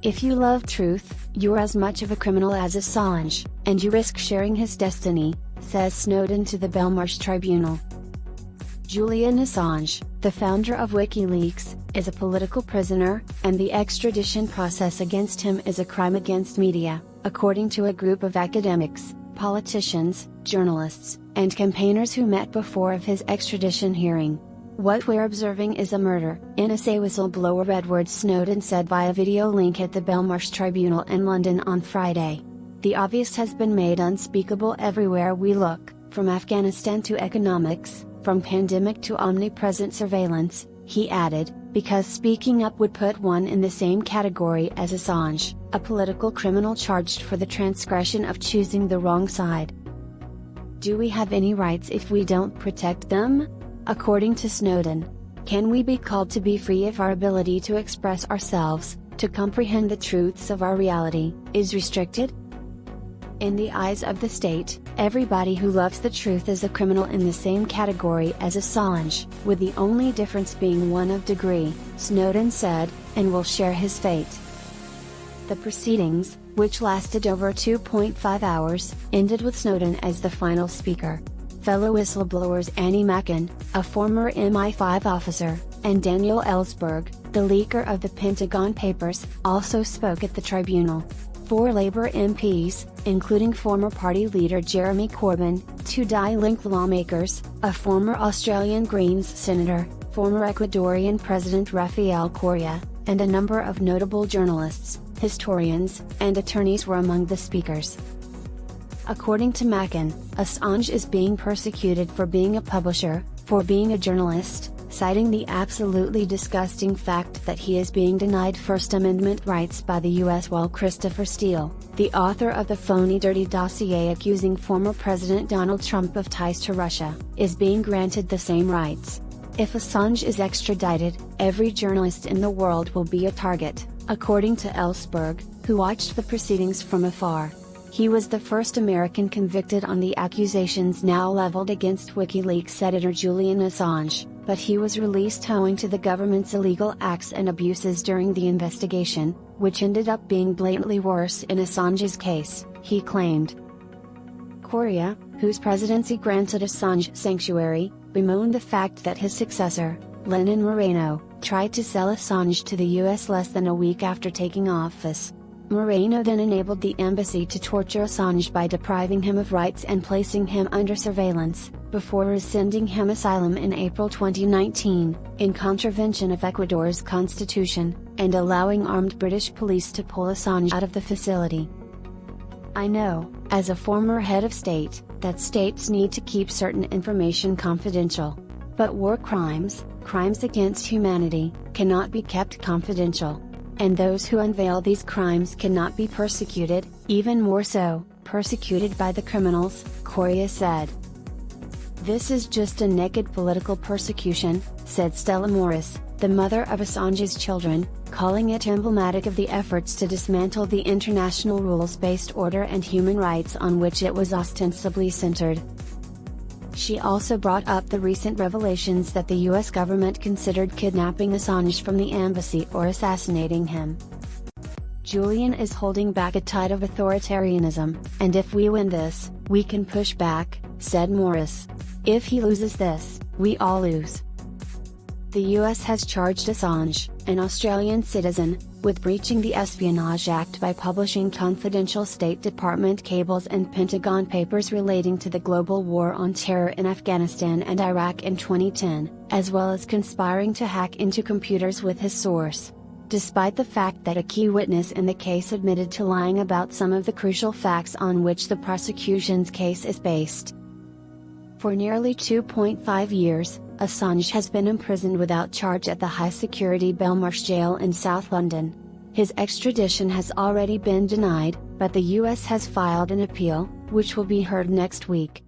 If you love truth, you're as much of a criminal as Assange, and you risk sharing his destiny, says Snowden to the Belmarsh Tribunal. Julian Assange, the founder of WikiLeaks, is a political prisoner, and the extradition process against him is a crime against media, according to a group of academics, politicians, journalists, and campaigners who met before of his extradition hearing. "What we're observing is a murder," NSA whistleblower Edward Snowden said via video link at the Belmarsh Tribunal in London on Friday. "The obvious has been made unspeakable everywhere we look, from Afghanistan to economics, from pandemic to omnipresent surveillance," he added, because speaking up would put one in the same category as Assange, a political criminal charged for the transgression of choosing the wrong side. Do we have any rights if we don't protect them? According to Snowden, can we be called to be free if our ability to express ourselves, to comprehend the truths of our reality, is restricted? In the eyes of the state, everybody who loves the truth is a criminal in the same category as Assange, with the only difference being one of degree, Snowden said, and will share his fate. The proceedings, which lasted over 2.5 hours, ended with Snowden as the final speaker. Fellow whistleblowers Annie Mackin, a former MI5 officer, and Daniel Ellsberg, the leaker of the Pentagon Papers, also spoke at the tribunal. 4 Labour MPs, including former party leader Jeremy Corbyn, 2 Die-Link lawmakers, a former Australian Greens senator, former Ecuadorian President Rafael Correa, and a number of notable journalists, historians, and attorneys were among the speakers. According to Mackin, Assange is being persecuted for being a publisher, for being a journalist, citing the absolutely disgusting fact that he is being denied First Amendment rights by the US while Christopher Steele, the author of the phony dirty dossier accusing former President Donald Trump of ties to Russia, is being granted the same rights. If Assange is extradited, every journalist in the world will be a target, according to Ellsberg, who watched the proceedings from afar. He was the first American convicted on the accusations now leveled against WikiLeaks editor Julian Assange, but he was released owing to the government's illegal acts and abuses during the investigation, which ended up being blatantly worse in Assange's case, he claimed. Correa, whose presidency granted Assange sanctuary, bemoaned the fact that his successor, Lenin Moreno, tried to sell Assange to the US less than a week after taking office. Moreno then enabled the embassy to torture Assange by depriving him of rights and placing him under surveillance, before rescinding him asylum in April 2019, in contravention of Ecuador's constitution, and allowing armed British police to pull Assange out of the facility. "I know, as a former head of state, that states need to keep certain information confidential. But war crimes, crimes against humanity, cannot be kept confidential. And those who unveil these crimes cannot be persecuted, even more so, persecuted by the criminals," Correa said. "This is just a naked political persecution," said Stella Morris, the mother of Assange's children, calling it emblematic of the efforts to dismantle the international rules-based order and human rights on which it was ostensibly centered. She also brought up the recent revelations that the US government considered kidnapping Assange from the embassy or assassinating him. "Julian is holding back a tide of authoritarianism, and if we win this, we can push back," said Morris. "If he loses this, we all lose." The US has charged Assange, an Australian citizen, with breaching the Espionage Act by publishing confidential State Department cables and Pentagon Papers relating to the global war on terror in Afghanistan and Iraq in 2010, as well as conspiring to hack into computers with his source. Despite the fact that a key witness in the case admitted to lying about some of the crucial facts on which the prosecution's case is based. For nearly 2.5 years, Assange has been imprisoned without charge at the high-security Belmarsh jail in South London. His extradition has already been denied, but the US has filed an appeal, which will be heard next week.